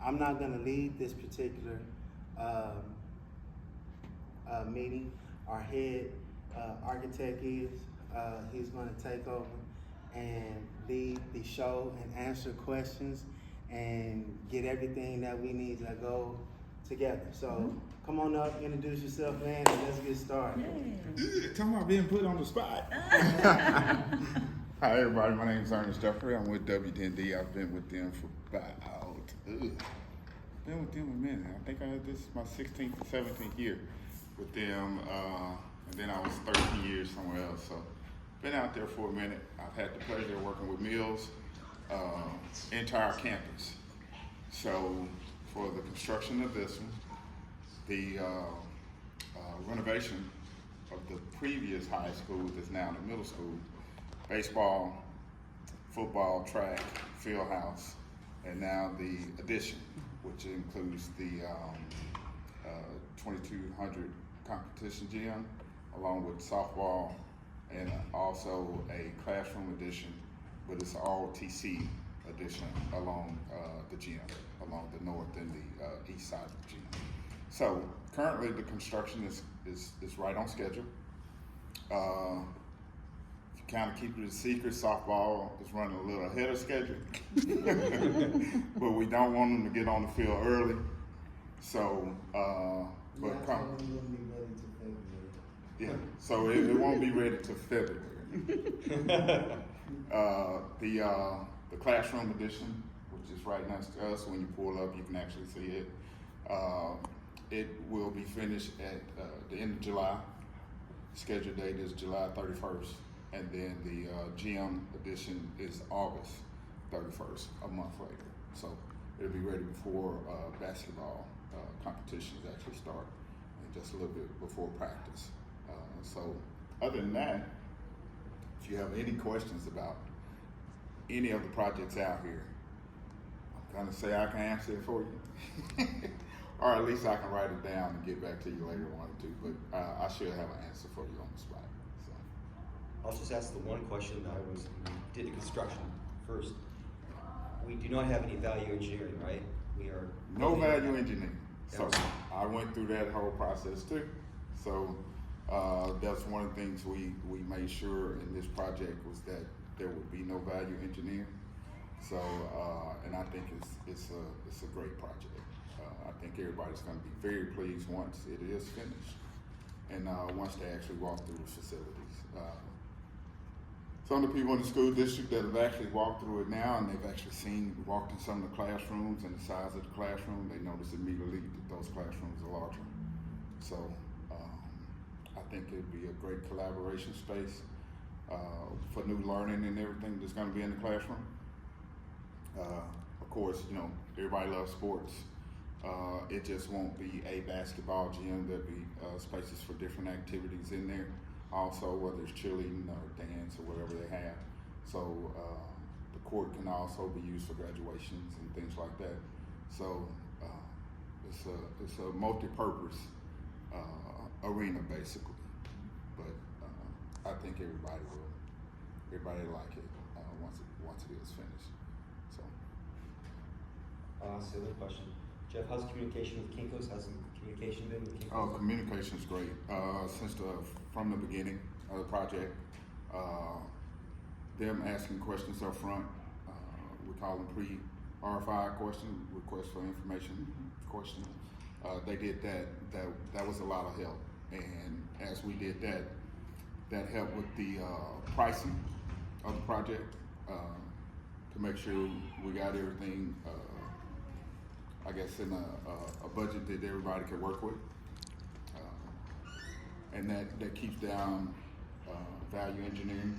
I'm not gonna lead this particular meeting. Our head architect is. He's gonna take over and lead the show and answer questions and get everything that we need to go together. So come on up, introduce yourself, man, and let's get started. Talking about being put on the spot. Hi everybody, my name is Ernest Jeffrey. I'm with WDND. I've been with them for been with them a minute. I think this is my 16th, 17th year with them, and then I was 13 years somewhere else. So been out there for a minute. I've had the pleasure of working with Mills, entire campus. So for the construction of this one, the renovation of the previous high school that's now the middle school, baseball, football, track, field house, and now the addition, which includes the 2200 competition gym, along with softball, and also a classroom addition, but it's all TC addition along the gym, along the north and the east side of the gym. So currently the construction is right on schedule. Kind of keep it a secret, softball is running a little ahead of schedule. But we don't want them to get on the field early. So, so it won't be ready till February. The classroom edition, which is right next to us, when you pull up, you can actually see it. It will be finished at the end of July. Scheduled date is July 31st. And then the gym edition is August 31st, a month later. So it'll be ready before basketball competitions actually start, and just a little bit before practice. So other than that, if you have any questions about any of the projects out here, I'm gonna say I can answer it for you. Or at least I can write it down and get back to you later if I want to, but I should have an answer for you on the spot. I'll just ask the one question that we did the construction first. We do not have any value engineering, right? We are no value engineering. So I went through that whole process too. So that's one of the things we made sure in this project was that there would be no value engineering. So and I think it's a great project. I think everybody's going to be very pleased once it is finished, and once they actually walk through the facilities. Some of the people in the school district that have actually walked through it now, and they've actually walked in some of the classrooms and the size of the classroom, they notice immediately that those classrooms are larger. So I think it'd be a great collaboration space for new learning and everything that's going to be in the classroom. Of course, you know, everybody loves sports. It just won't be a basketball gym. There'll be spaces for different activities in there. Also, whether it's cheerleading or dance or whatever they have. So the court can also be used for graduations and things like that. So it's a multi-purpose arena basically. But I think everybody will like it once it is finished. So. I'll ask the other question. Jeff, how's communication with Kinko's? How's the communication been with Kinko's? Oh, communication's great. Since from the beginning of the project, them asking questions up front, we call them pre-RFI questions, request for information questions. They did that. That was a lot of help. And as we did that helped with the pricing of the project to make sure we got everything. I guess in a budget that everybody can work with, and that keeps down value engineering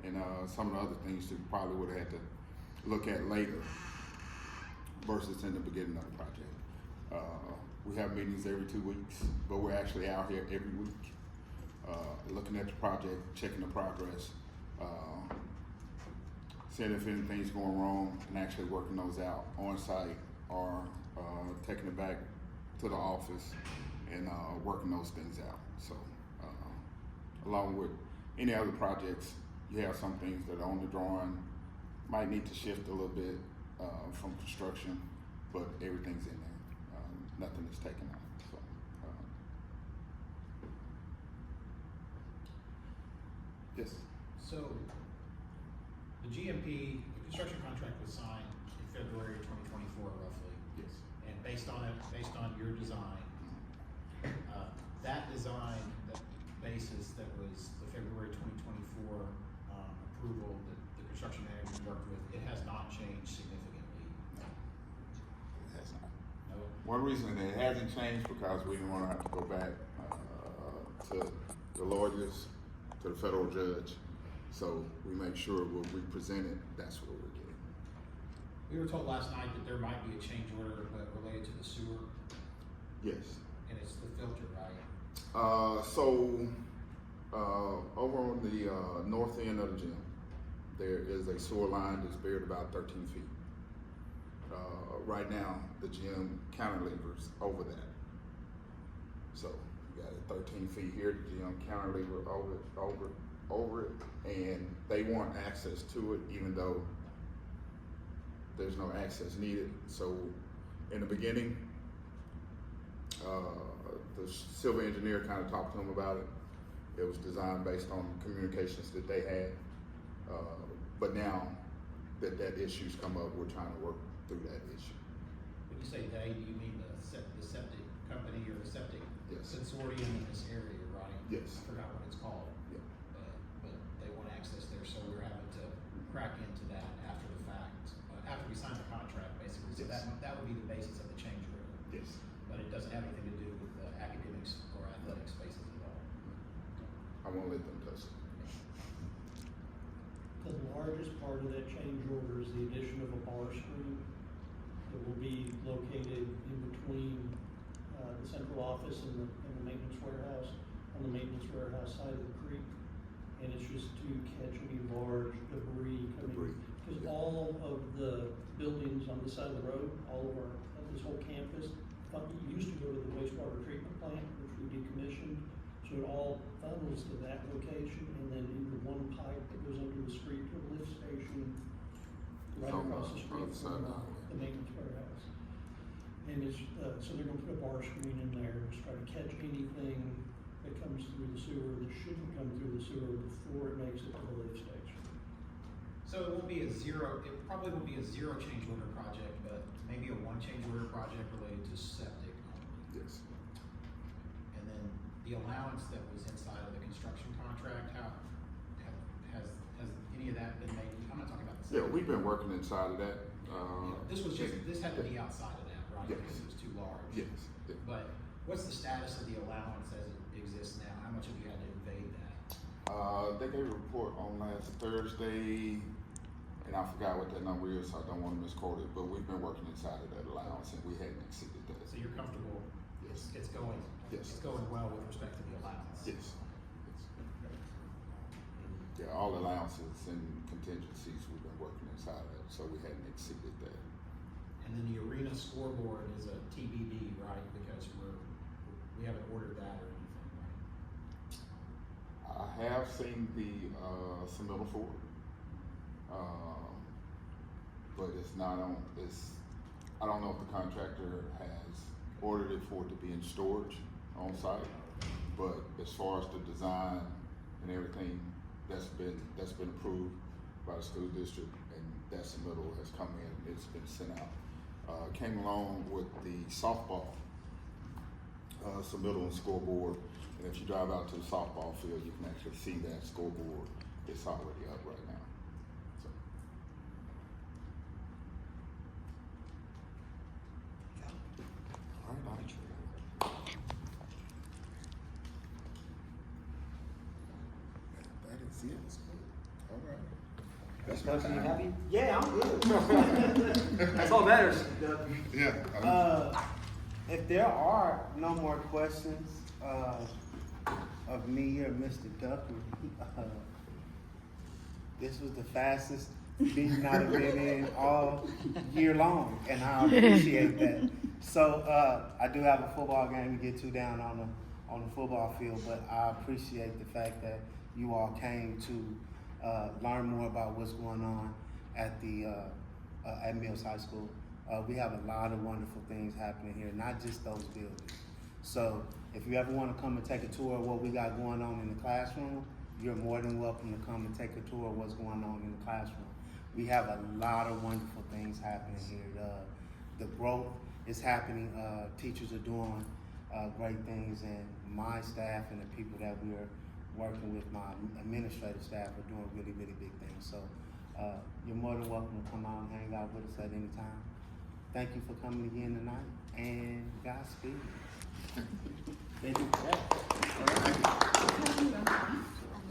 and some of the other things that we probably would have had to look at later versus in the beginning of the project. We have meetings every 2 weeks, but we're actually out here every week looking at the project, checking the progress, seeing if anything's going wrong, and actually working those out on site or taking it back to the office and working those things out. So along with any other projects, you have some things that are on the drawing, might need to shift a little bit from construction but everything's in there. Nothing is taken out. So, yes. So, the GMP, the construction contract was signed in February of 2024 roughly. Yes. And based on your design, that design, that basis that was the February 2024 approval that the construction manager worked with, it has not changed significantly. No, it has not. No? One reason it hasn't changed because we didn't want to have to go back to the lawyers, to the federal judge. So we make sure what we presented, that's what we're getting. We were told last night that there might be a change order related to the sewer, Yes. and it's the filter, right? Over on the north end of the gym, there is a sewer line that's buried about 13 feet. Right now, the gym cantilevers over that. So you got it 13 feet here, the gym cantilever over it, and they want access to it even though there's no access needed. So in the beginning, the civil engineer kind of talked to them about it. It was designed based on communications that they had. But now that issue's come up, we're trying to work through that issue. When you say they, do you mean the septic company or the septic Yes. consortium in this area, right? Yes. I forgot what it's called. Yeah. But they want access there, so we're having to crack into that after the fact, after we sign the contract, basically. So Yes. that would be the basis of the change order. Yes. But it doesn't have anything to do with academics or athletic spaces at all. I won't let them touch it. The largest part of that change order is the addition of a bar screen that will be located in between the central office and the maintenance warehouse, on the maintenance warehouse side of the creek. And it's just to catch any large debris coming. Because yeah. all of the buildings on the side of the road, of this whole campus, used to go to the wastewater treatment plant, which we decommissioned. So it all funnels to that location and then into one pipe that goes under the street to a lift station right From across the the street other side from of the highway. the maintenance warehouse. And it's, so they're gonna put a bar screen in there to try to catch anything that comes through the sewer that shouldn't come through the sewer before it makes it to the lift station. So it won't be it probably will be a zero change order project, but maybe a one change order project related to septic only. Yes. And then the allowance that was inside of the construction contract, has any of that been made? I'm not talking about the. Yeah, we've been working inside of that. This had to be outside of that, right? Yes. Because it was too large. Yes. Yeah. But what's the status of the allowance as it exists now? How much have you had to invade that? They gave a report on last Thursday, and I forgot what that number is, so I don't want to misquote it, but we've been working inside of that allowance and we hadn't exceeded that. So you're comfortable? Yes. It's going. Yes. It's going well with respect to the allowance. Yes. Yeah, all allowances and contingencies we've been working inside of, so we hadn't exceeded that. And then the arena scoreboard is a TBD, right? Because we haven't ordered that or anything, right? I have seen the submittal for it, but it's not on. I don't know if the contractor has ordered it for it to be in storage on site, but as far as the design and everything, that's been approved by the school district, and that submittal has come in. It's been sent out. Came along with the softball submittal and scoreboard. And if you drive out to the softball field, you can actually see that scoreboard. It's already up right now. So. All right, that is it. All right. Mr. Coach, are you happy? Yeah, I'm good. That's all that matters. Yeah. If there are no more questions of me or Mr. Duffy, this was the fastest meeting I've been in all year long, and I appreciate that. So I do have a football game to get to down on the football field, but I appreciate the fact that you all came to learn more about what's going on at the at Mills High School. We have a lot of wonderful things happening here, not just those buildings. So if you ever want to come and take a tour of what we got going on in the classroom, you're more than welcome to come and take a tour of what's going on in the classroom. We have a lot of wonderful things happening here. The growth is happening. Teachers are doing great things, and my staff and the people that we're working with, my administrative staff, are doing really, really big things. So you're more than welcome to come out and hang out with us at any time. Thank you for coming again tonight, and Godspeed. Thank you.